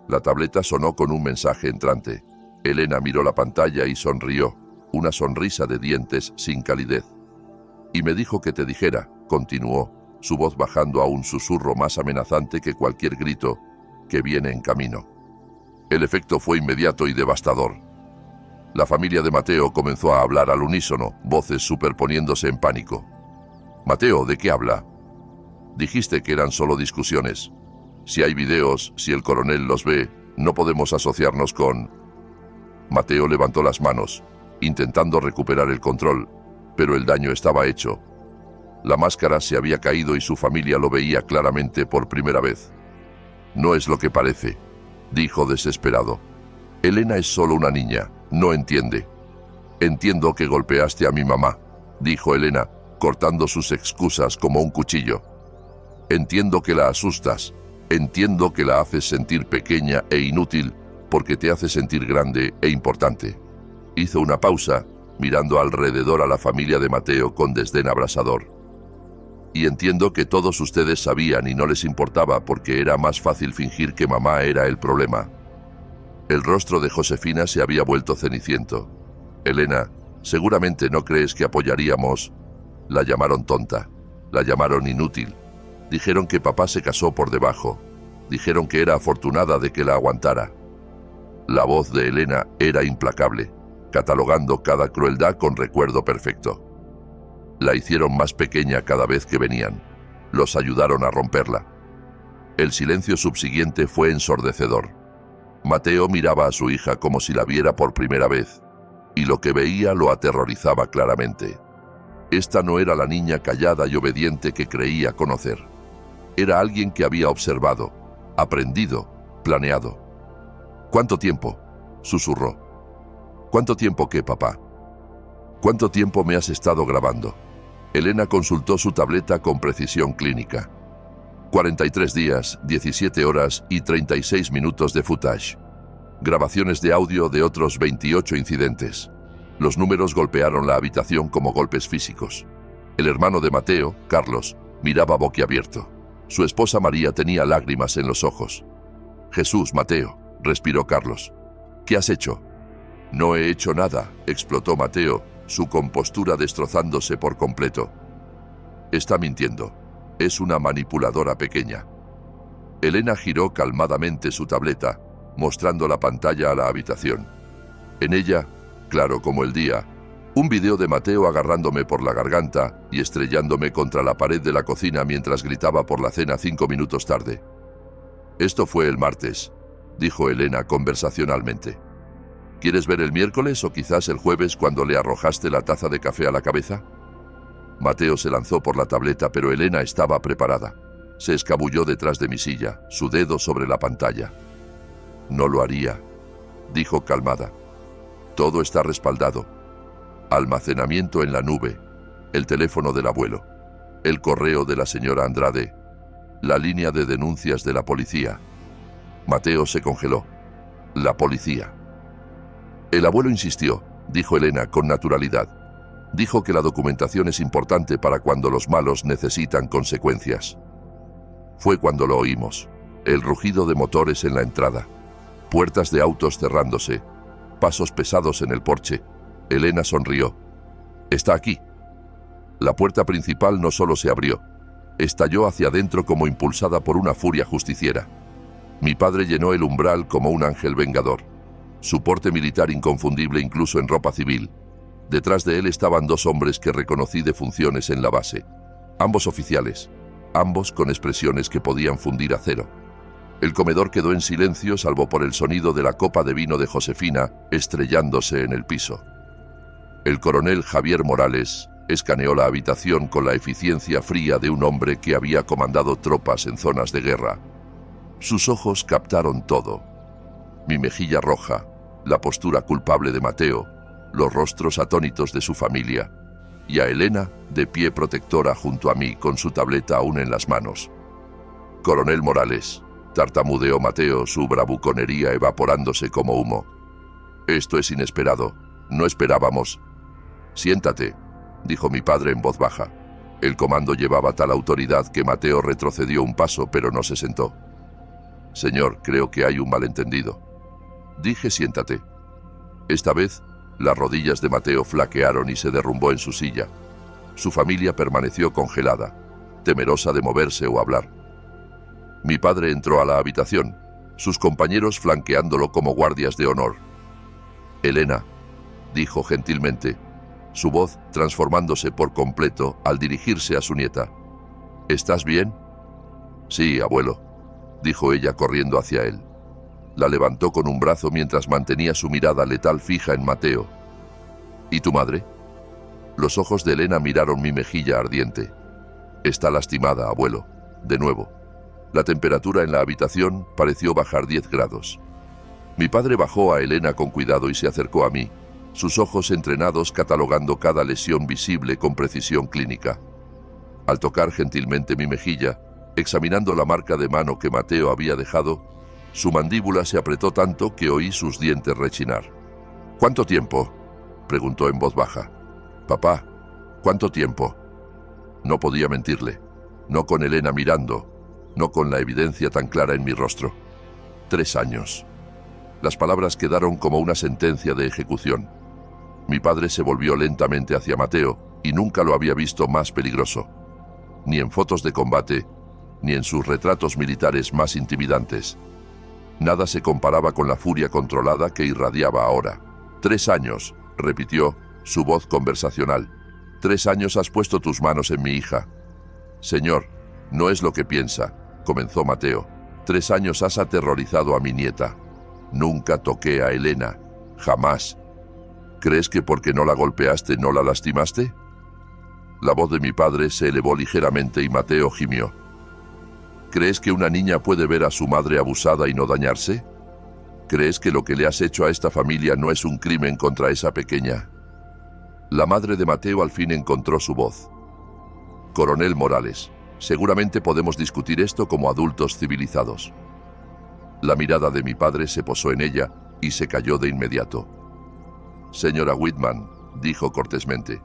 La tableta sonó con un mensaje entrante. Elena miró la pantalla y sonrió, una sonrisa de dientes sin calidez. «Y me dijo que te dijera», continuó, su voz bajando a un susurro más amenazante que cualquier grito, «que viene en camino». El efecto fue inmediato y devastador. La familia de Mateo comenzó a hablar al unísono, voces superponiéndose en pánico. «Mateo, ¿de qué habla?». «Dijiste que eran solo discusiones. Si hay videos, si el coronel los ve, no podemos asociarnos con...». Mateo levantó las manos, intentando recuperar el control, pero el daño estaba hecho. La máscara se había caído y su familia lo veía claramente por primera vez. «No es lo que parece», dijo desesperado. «Elena es solo una niña. No entiende. Entiendo que golpeaste a mi mamá, dijo Elena, cortando sus excusas como un cuchillo. Entiendo que la asustas. Entiendo que la haces sentir pequeña e inútil porque te hace sentir grande e importante. Hizo una pausa, mirando alrededor a la familia de Mateo con desdén abrasador. Y entiendo que todos ustedes sabían y no les importaba porque era más fácil fingir que mamá era el problema. El rostro de Josefina se había vuelto ceniciento. Elena, seguramente no crees que apoyaríamos. La llamaron tonta, la llamaron inútil. Dijeron que papá se casó por debajo. Dijeron que era afortunada de que la aguantara. La voz de Elena era implacable, catalogando cada crueldad con recuerdo perfecto. La hicieron más pequeña cada vez que venían. Los ayudaron a romperla. El silencio subsiguiente fue ensordecedor. Mateo miraba a su hija como si la viera por primera vez, y lo que veía lo aterrorizaba claramente. Esta no era la niña callada y obediente que creía conocer. Era alguien que había observado, aprendido, planeado. ¿Cuánto tiempo?, susurró. ¿Cuánto tiempo qué, papá? ¿Cuánto tiempo me has estado grabando? Elena consultó su tableta con precisión clínica. 43 días, 17 horas y 36 minutos de footage. Grabaciones de audio de otros 28 incidentes. Los números golpearon la habitación como golpes físicos. El hermano de Mateo, Carlos, miraba boquiabierto. Su esposa María tenía lágrimas en los ojos. Jesús, Mateo, respiró Carlos. ¿Qué has hecho? No he hecho nada, explotó Mateo, su compostura destrozándose por completo. Está mintiendo. Es una manipuladora pequeña. Elena giró calmadamente su tableta, mostrando la pantalla a la habitación. En ella, claro como el día, un video de Mateo agarrándome por la garganta y estrellándome contra la pared de la cocina mientras gritaba por la cena 5 minutos tarde. Esto fue el martes, dijo Elena conversacionalmente. ¿Quieres ver el miércoles o quizás el jueves cuando le arrojaste la taza de café a la cabeza? Mateo se lanzó por la tableta, pero Elena estaba preparada. Se escabulló detrás de mi silla, su dedo sobre la pantalla. No lo haría, dijo calmada. Todo está respaldado. Almacenamiento en la nube, el teléfono del abuelo, el correo de la señora Andrade, la línea de denuncias de la policía. Mateo se congeló. La policía. El abuelo insistió, dijo Elena con naturalidad. Dijo que la documentación es importante para cuando los malos necesitan consecuencias. Fue cuando lo oímos. El rugido de motores en la entrada. Puertas de autos cerrándose. Pasos pesados en el porche. Elena sonrió. Está aquí. La puerta principal no solo se abrió. Estalló hacia adentro como impulsada por una furia justiciera. Mi padre llenó el umbral como un ángel vengador. Su porte militar inconfundible incluso en ropa civil. Detrás de él estaban 2 hombres que reconocí de funciones en la base. Ambos oficiales. Ambos con expresiones que podían fundir acero. El comedor quedó en silencio salvo por el sonido de la copa de vino de Josefina estrellándose en el piso. El coronel Javier Morales escaneó la habitación con la eficiencia fría de un hombre que había comandado tropas en zonas de guerra. Sus ojos captaron todo. Mi mejilla roja, la postura culpable de Mateo, los rostros atónitos de su familia, y a Elena de pie protectora junto a mí con su tableta aún en las manos. Coronel Morales, tartamudeó Mateo, su bravuconería evaporándose como humo. Esto es inesperado, no esperábamos. Siéntate, dijo mi padre en voz baja. El comando llevaba tal autoridad que Mateo retrocedió un paso, pero no se sentó. Señor, creo que hay un malentendido. Dije siéntate. Esta vez, las rodillas de Mateo flaquearon y se derrumbó en su silla. Su familia permaneció congelada, temerosa de moverse o hablar. Mi padre entró a la habitación, sus compañeros flanqueándolo como guardias de honor. Elena, dijo gentilmente, su voz transformándose por completo al dirigirse a su nieta. ¿Estás bien? Sí, abuelo, dijo ella corriendo hacia él. La levantó con un brazo mientras mantenía su mirada letal fija en Mateo. ¿Y tu madre? Los ojos de Elena miraron mi mejilla ardiente. Está lastimada, abuelo. De nuevo. La temperatura en la habitación pareció bajar 10 grados. Mi padre bajó a Elena con cuidado y se acercó a mí, sus ojos entrenados catalogando cada lesión visible con precisión clínica. Al tocar gentilmente mi mejilla, examinando la marca de mano que Mateo había dejado, su mandíbula se apretó tanto que oí sus dientes rechinar. «¿Cuánto tiempo?», preguntó en voz baja. «Papá, ¿cuánto tiempo?». No podía mentirle, no con Elena mirando, no con la evidencia tan clara en mi rostro. 3 años. Las palabras quedaron como una sentencia de ejecución. Mi padre se volvió lentamente hacia Mateo y nunca lo había visto más peligroso. Ni en fotos de combate, ni en sus retratos militares más intimidantes. Nada se comparaba con la furia controlada que irradiaba ahora. 3 años, repitió, su voz conversacional. 3 años has puesto tus manos en mi hija. Señor, no es lo que piensa, comenzó Mateo. 3 años has aterrorizado a mi nieta. Nunca toqué a Elena, jamás. ¿Crees que porque no la golpeaste no la lastimaste? La voz de mi padre se elevó ligeramente y Mateo gimió. ¿Crees que una niña puede ver a su madre abusada y no dañarse? ¿Crees que lo que le has hecho a esta familia no es un crimen contra esa pequeña? La madre de Mateo al fin encontró su voz. Coronel Morales, seguramente podemos discutir esto como adultos civilizados. La mirada de mi padre se posó en ella y se cayó de inmediato. Señora Whitman, dijo cortésmente,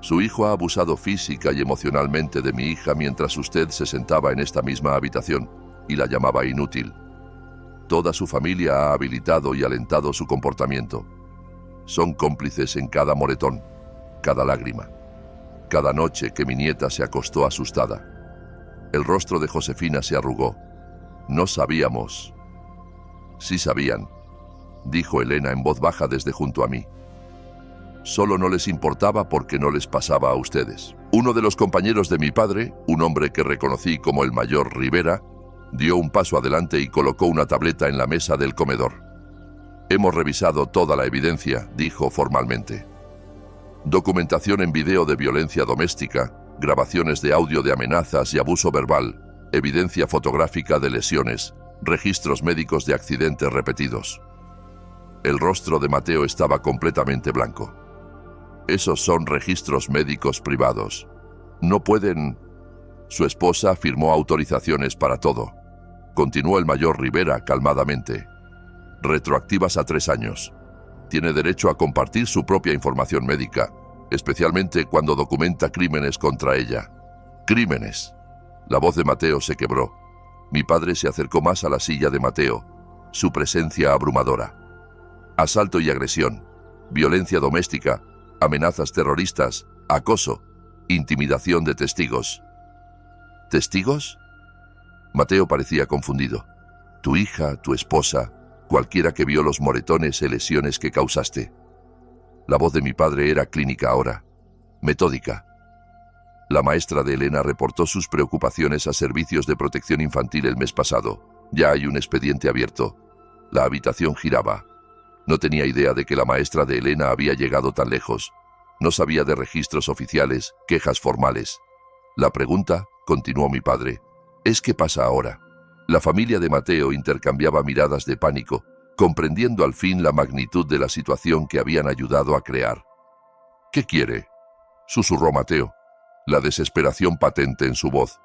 su hijo ha abusado física y emocionalmente de mi hija mientras usted se sentaba en esta misma habitación y la llamaba inútil. Toda su familia ha habilitado y alentado su comportamiento. Son cómplices en cada moretón, cada lágrima, cada noche que mi nieta se acostó asustada. El rostro de Josefina se arrugó. No sabíamos. Sí sabían, dijo Elena en voz baja desde junto a mí. Solo no les importaba porque no les pasaba a ustedes. Uno de los compañeros de mi padre, un hombre que reconocí como el mayor Rivera, dio un paso adelante y colocó una tableta en la mesa del comedor. Hemos revisado toda la evidencia, dijo formalmente. Documentación en video de violencia doméstica, grabaciones de audio de amenazas y abuso verbal, evidencia fotográfica de lesiones, registros médicos de accidentes repetidos. El rostro de Mateo estaba completamente blanco. Esos son registros médicos privados. No pueden... Su esposa firmó autorizaciones para todo. Continuó el mayor Rivera calmadamente. Retroactivas a 3 años. Tiene derecho a compartir su propia información médica, especialmente cuando documenta crímenes contra ella. ¡Crímenes! La voz de Mateo se quebró. Mi padre se acercó más a la silla de Mateo, su presencia abrumadora. Asalto y agresión, violencia doméstica, amenazas terroristas, acoso, intimidación de testigos. ¿Testigos? Mateo parecía confundido. Tu hija, tu esposa, cualquiera que vio los moretones y lesiones que causaste. La voz de mi padre era clínica ahora, metódica. La maestra de Elena reportó sus preocupaciones a Servicios de Protección Infantil el mes pasado. Ya hay un expediente abierto. La habitación giraba. No tenía idea de que la maestra de Elena había llegado tan lejos. No sabía de registros oficiales, quejas formales. La pregunta, continuó mi padre, es ¿qué pasa ahora? La familia de Mateo intercambiaba miradas de pánico, comprendiendo al fin la magnitud de la situación que habían ayudado a crear. ¿Qué quiere?, susurró Mateo, la desesperación patente en su voz.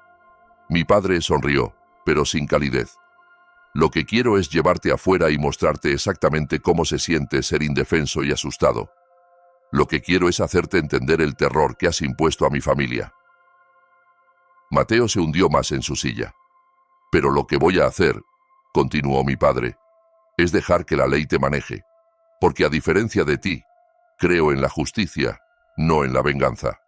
Mi padre sonrió, pero sin calidez. Lo que quiero es llevarte afuera y mostrarte exactamente cómo se siente ser indefenso y asustado. Lo que quiero es hacerte entender el terror que has impuesto a mi familia. Mateo se hundió más en su silla. Pero lo que voy a hacer, continuó mi padre, es dejar que la ley te maneje, porque a diferencia de ti, creo en la justicia, no en la venganza.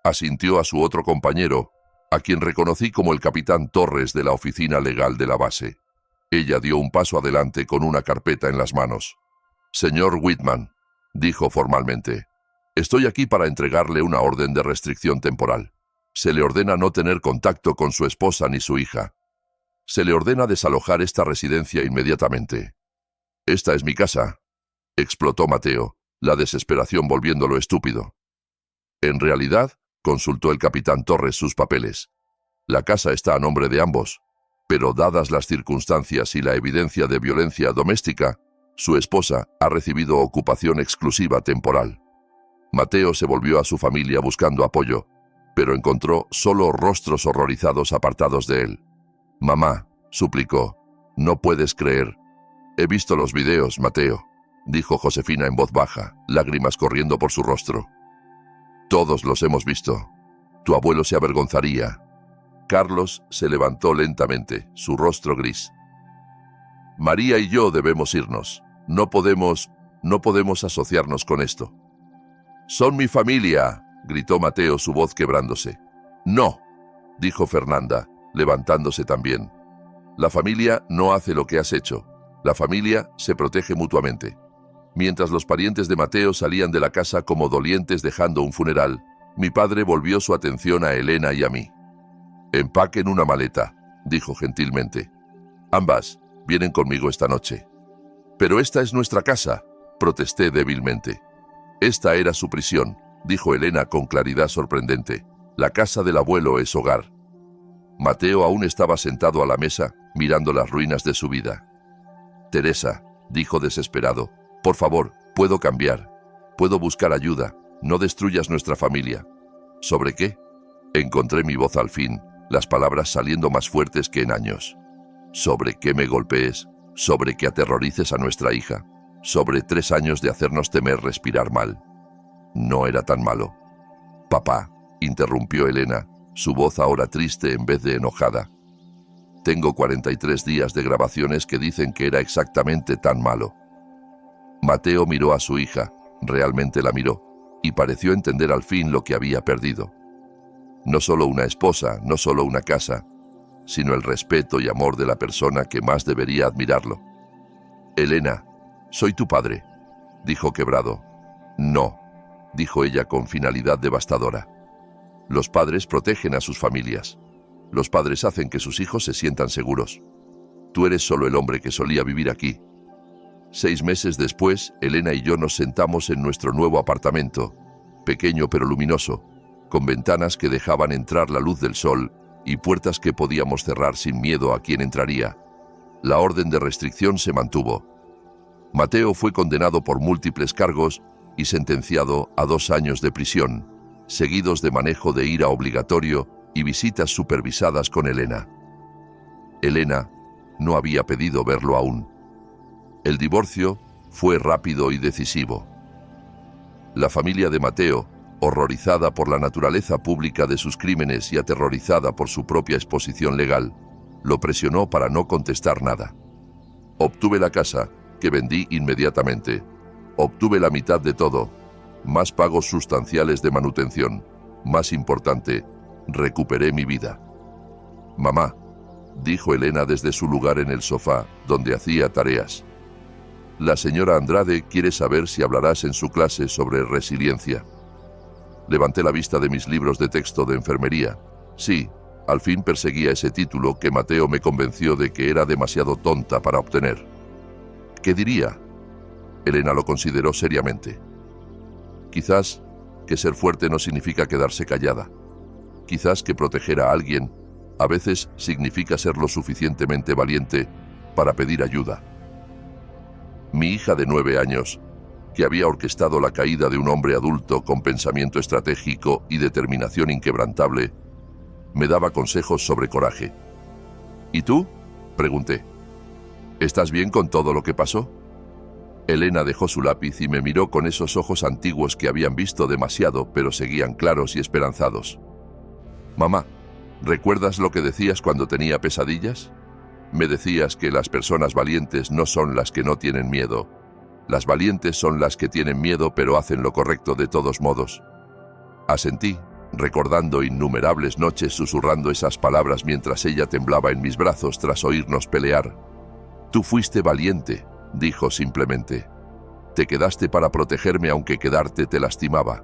Asintió a su otro compañero, a quien reconocí como el capitán Torres de la oficina legal de la base. Ella dio un paso adelante con una carpeta en las manos. Señor Whitman, dijo formalmente, estoy aquí para entregarle una orden de restricción temporal. Se le ordena no tener contacto con su esposa ni su hija. Se le ordena desalojar esta residencia inmediatamente. Esta es mi casa, explotó Mateo, la desesperación volviéndolo estúpido. En realidad, consultó el capitán Torres sus papeles. La casa está a nombre de ambos, pero dadas las circunstancias y la evidencia de violencia doméstica, Su esposa ha recibido ocupación exclusiva temporal. Mateo se volvió a su familia buscando apoyo, pero encontró solo rostros horrorizados apartados de él. «Mamá», suplicó, «no puedes creer». «He visto los videos, Mateo», dijo Josefina en voz baja, lágrimas corriendo por su rostro. «Todos los hemos visto. Tu abuelo se avergonzaría». Carlos se levantó lentamente, su rostro gris. «María y yo debemos irnos. No podemos asociarnos con esto». «Son mi familia», gritó Mateo, su voz quebrándose. «No», dijo Fernanda, levantándose también. «La familia no hace lo que has hecho. La familia se protege mutuamente». Mientras los parientes de Mateo salían de la casa como dolientes dejando un funeral, mi padre volvió su atención a Elena y a mí. «Empaquen una maleta», dijo gentilmente. «Ambas vienen conmigo esta noche». «Pero esta es nuestra casa», protesté débilmente. «Esta era su prisión», dijo Elena con claridad sorprendente. «La casa del abuelo es hogar». Mateo aún estaba sentado a la mesa, mirando las ruinas de su vida. «Teresa», dijo desesperado, «por favor, puedo cambiar. Puedo buscar ayuda. No destruyas nuestra familia». «¿Sobre qué?» Encontré mi voz al fin, las palabras saliendo más fuertes que en años. «¿Sobre qué me golpees? ¿Sobre que aterrorices a nuestra hija? ¿Sobre 3 años de hacernos temer respirar mal?» «No era tan malo». «Papá», interrumpió Elena, su voz ahora triste en vez de enojada. «Tengo 43 días de grabaciones que dicen que era exactamente tan malo». Mateo miró a su hija, realmente la miró, y pareció entender al fin lo que había perdido. No solo una esposa, no solo una casa, sino el respeto y amor de la persona que más debería admirarlo. «Elena, soy tu padre», dijo quebrado. «No», dijo ella con finalidad devastadora. «Los padres protegen a sus familias. Los padres hacen que sus hijos se sientan seguros. Tú eres solo el hombre que solía vivir aquí». 6 meses después, Elena y yo nos sentamos en nuestro nuevo apartamento, pequeño pero luminoso, con ventanas que dejaban entrar la luz del sol y puertas que podíamos cerrar sin miedo a quién entraría. La orden de restricción se mantuvo. Mateo fue condenado por múltiples cargos y sentenciado a 2 años de prisión, seguidos de manejo de ira obligatorio y visitas supervisadas con Elena. Elena no había pedido verlo aún. El divorcio fue rápido y decisivo. La familia de Mateo, horrorizada por la naturaleza pública de sus crímenes y aterrorizada por su propia exposición legal, lo presionó para no contestar nada. Obtuve la casa, que vendí inmediatamente. Obtuve la mitad de todo, más pagos sustanciales de manutención. Más importante, recuperé mi vida. «Mamá», dijo Elena desde su lugar en el sofá, donde hacía tareas. «La señora Andrade quiere saber si hablarás en su clase sobre resiliencia». Levanté la vista de mis libros de texto de enfermería. Sí, al fin perseguía ese título que Mateo me convenció de que era demasiado tonta para obtener. «¿Qué diría?» Elena lo consideró seriamente. «Quizás que ser fuerte no significa quedarse callada. Quizás que proteger a alguien a veces significa ser lo suficientemente valiente para pedir ayuda». Mi hija de 9 años, que había orquestado la caída de un hombre adulto con pensamiento estratégico y determinación inquebrantable, me daba consejos sobre coraje. «¿Y tú?», pregunté. «¿Estás bien con todo lo que pasó?». Elena dejó su lápiz y me miró con esos ojos antiguos que habían visto demasiado, pero seguían claros y esperanzados. «Mamá, ¿recuerdas lo que decías cuando tenía pesadillas? Me decías que las personas valientes no son las que no tienen miedo. Las valientes son las que tienen miedo pero hacen lo correcto de todos modos». Asentí, recordando innumerables noches susurrando esas palabras mientras ella temblaba en mis brazos tras oírnos pelear. «Tú fuiste valiente», dijo simplemente. «Te quedaste para protegerme aunque quedarte te lastimaba.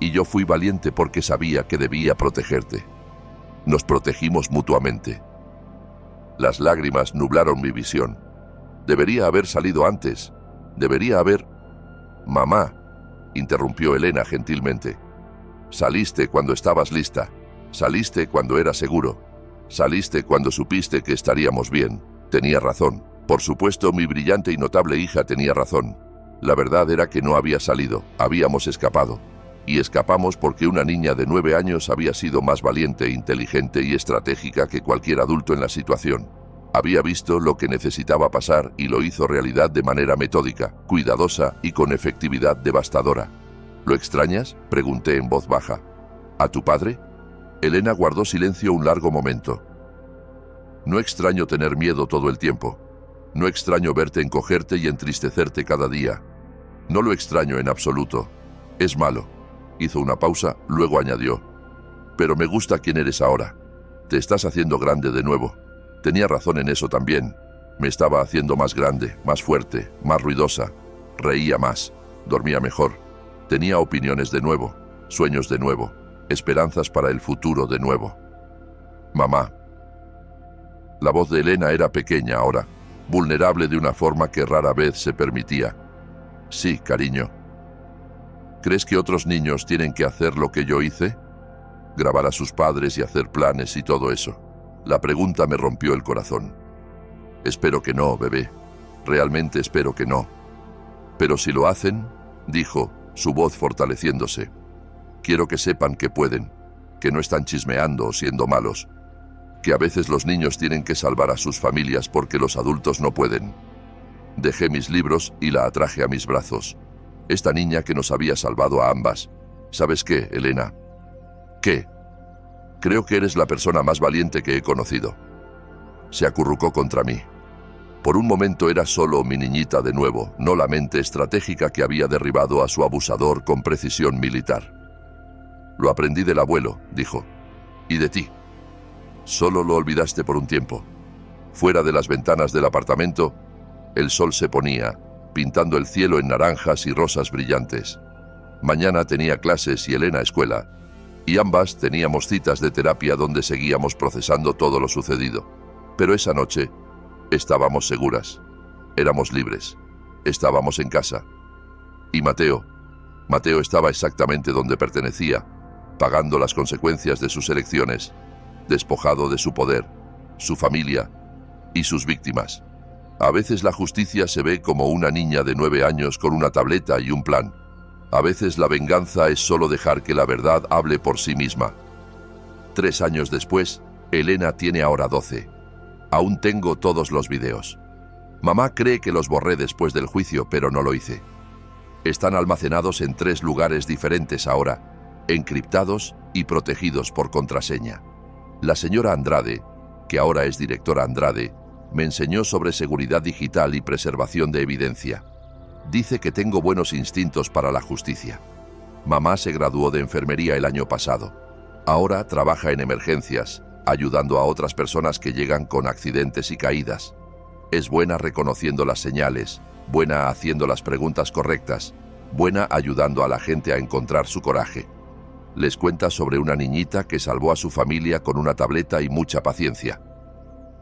Y yo fui valiente porque sabía que debía protegerte. Nos protegimos mutuamente». Las lágrimas nublaron mi visión. Debería haber salido antes. Debería haber... «Mamá», interrumpió Elena gentilmente. «Saliste cuando estabas lista. Saliste cuando era seguro. Saliste cuando supiste que estaríamos bien. Tenía razón. Por supuesto, mi brillante y notable hija tenía razón. La verdad era que no había salido, habíamos escapado. Y escapamos porque una niña de 9 años había sido más valiente, inteligente y estratégica que cualquier adulto en la situación. Había visto lo que necesitaba pasar y lo hizo realidad de manera metódica, cuidadosa y con efectividad devastadora. ¿Lo extrañas?, pregunté en voz baja. ¿A tu padre? Elena guardó silencio un largo momento. No extraño tener miedo todo el tiempo. No extraño verte encogerte y entristecerte cada día. No lo extraño en absoluto. Es malo. Hizo una pausa, luego añadió. Pero me gusta quién eres ahora. Te estás haciendo grande de nuevo. Tenía razón en eso también. Me estaba haciendo más grande, más fuerte, más ruidosa. Reía más, dormía mejor. Tenía opiniones de nuevo, sueños de nuevo, esperanzas para el futuro de nuevo. Mamá. La voz de Elena era pequeña ahora, vulnerable de una forma que rara vez se permitía. Sí, cariño. ¿Crees que otros niños tienen que hacer lo que yo hice? Grabar a sus padres y hacer planes y todo eso. La pregunta me rompió el corazón. Espero que no, bebé. Realmente espero que no. Pero si lo hacen, dijo, su voz fortaleciéndose. Quiero que sepan que pueden, que no están chismeando o siendo malos, que a veces los niños tienen que salvar a sus familias porque los adultos no pueden. Dejé mis libros y la atraje a mis brazos. Esta niña que nos había salvado a ambas. ¿Sabes qué, Elena? ¿Qué? Creo que eres la persona más valiente que he conocido. Se acurrucó contra mí. Por un momento era solo mi niñita de nuevo, no la mente estratégica que había derribado a su abusador con precisión militar. Lo aprendí del abuelo, dijo. Y de ti. Solo lo olvidaste por un tiempo. Fuera de las ventanas del apartamento, el sol se ponía, pintando el cielo en naranjas y rosas brillantes. Mañana tenía clases y Elena escuela, y ambas teníamos citas de terapia donde seguíamos procesando todo lo sucedido. Pero esa noche estábamos seguras, éramos libres, estábamos en casa. Y Mateo estaba exactamente donde pertenecía, pagando las consecuencias de sus elecciones, despojado de su poder, su familia y sus víctimas. A veces la justicia se ve como una niña de 9 años con una tableta y un plan. A veces la venganza es solo dejar que la verdad hable por sí misma. 3 años después, Elena tiene ahora 12. Aún tengo todos los videos. Mamá cree que los borré después del juicio, pero no lo hice. Están almacenados en 3 lugares diferentes ahora, encriptados y protegidos por contraseña. La señora Andrade, que ahora es directora Andrade, me enseñó sobre seguridad digital y preservación de evidencia. Dice que tengo buenos instintos para la justicia. Mamá se graduó de enfermería el año pasado. Ahora trabaja en emergencias, ayudando a otras personas que llegan con accidentes y caídas. Es buena reconociendo las señales, buena haciendo las preguntas correctas, buena ayudando a la gente a encontrar su coraje. Les cuenta sobre una niñita que salvó a su familia con una tableta y mucha paciencia.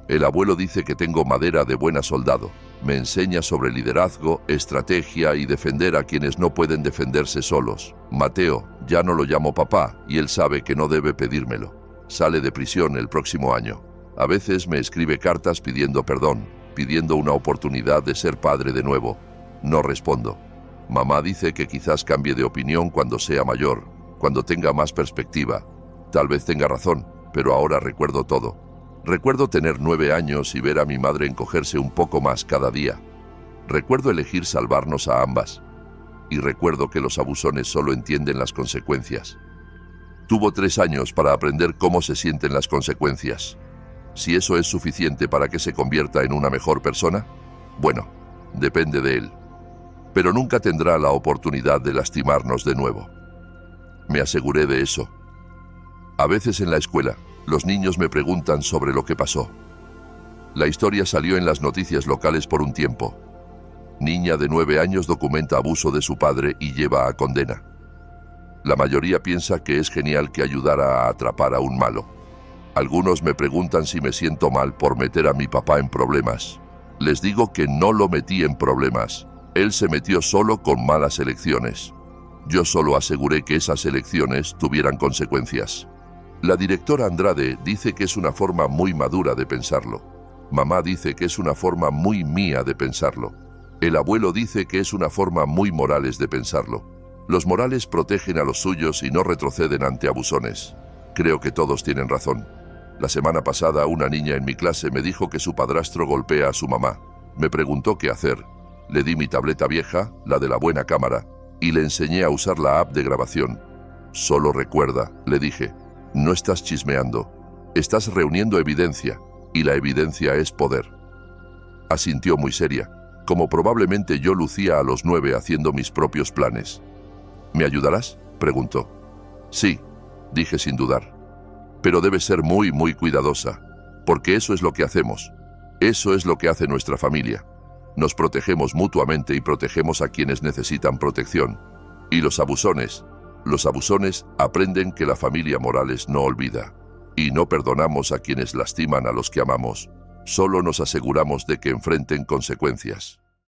El abuelo dice que tengo madera de buena soldado. Me enseña sobre liderazgo, estrategia y defender a quienes no pueden defenderse solos. Mateo, ya no lo llamo papá, y él sabe que no debe pedírmelo. Sale de prisión el próximo año. A veces me escribe cartas pidiendo perdón, pidiendo una oportunidad de ser padre de nuevo. No respondo. Mamá dice que quizás cambie de opinión cuando sea mayor, cuando tenga más perspectiva. Tal vez tenga razón, pero ahora recuerdo todo. Recuerdo tener 9 años y ver a mi madre encogerse un poco más cada día. Recuerdo elegir salvarnos a ambas. Y recuerdo que los abusones solo entienden las consecuencias. Tuvo 3 años para aprender cómo se sienten las consecuencias. Si eso es suficiente para que se convierta en una mejor persona, bueno, depende de él. Pero nunca tendrá la oportunidad de lastimarnos de nuevo. Me aseguré de eso. A veces en la escuela, los niños me preguntan sobre lo que pasó. La historia salió en las noticias locales por un tiempo. Niña de 9 años documenta abuso de su padre y lleva a condena. La mayoría piensa que es genial que ayudara a atrapar a un malo. Algunos me preguntan si me siento mal por meter a mi papá en problemas. Les digo que no lo metí en problemas. Él se metió solo con malas elecciones. Yo solo aseguré que esas elecciones tuvieran consecuencias. La directora Andrade dice que es una forma muy madura de pensarlo. Mamá dice que es una forma muy mía de pensarlo. El abuelo dice que es una forma muy Morales de pensarlo. Los Morales protegen a los suyos y no retroceden ante abusones. Creo que todos tienen razón. La semana pasada una niña en mi clase me dijo que su padrastro golpea a su mamá. Me preguntó qué hacer. Le di mi tableta vieja, la de la buena cámara, y le enseñé a usar la app de grabación. Solo recuerda, le dije, no estás chismeando. Estás reuniendo evidencia, y la evidencia es poder. Asintió muy seria, como probablemente yo lucía a los 9 haciendo mis propios planes. ¿Me ayudarás?, preguntó. Sí, dije sin dudar. Pero debes ser muy, muy cuidadosa, porque eso es lo que hacemos. Eso es lo que hace nuestra familia. Nos protegemos mutuamente y protegemos a quienes necesitan protección. Y los abusones aprenden que la familia Morales no olvida. Y no perdonamos a quienes lastiman a los que amamos. Solo nos aseguramos de que enfrenten consecuencias.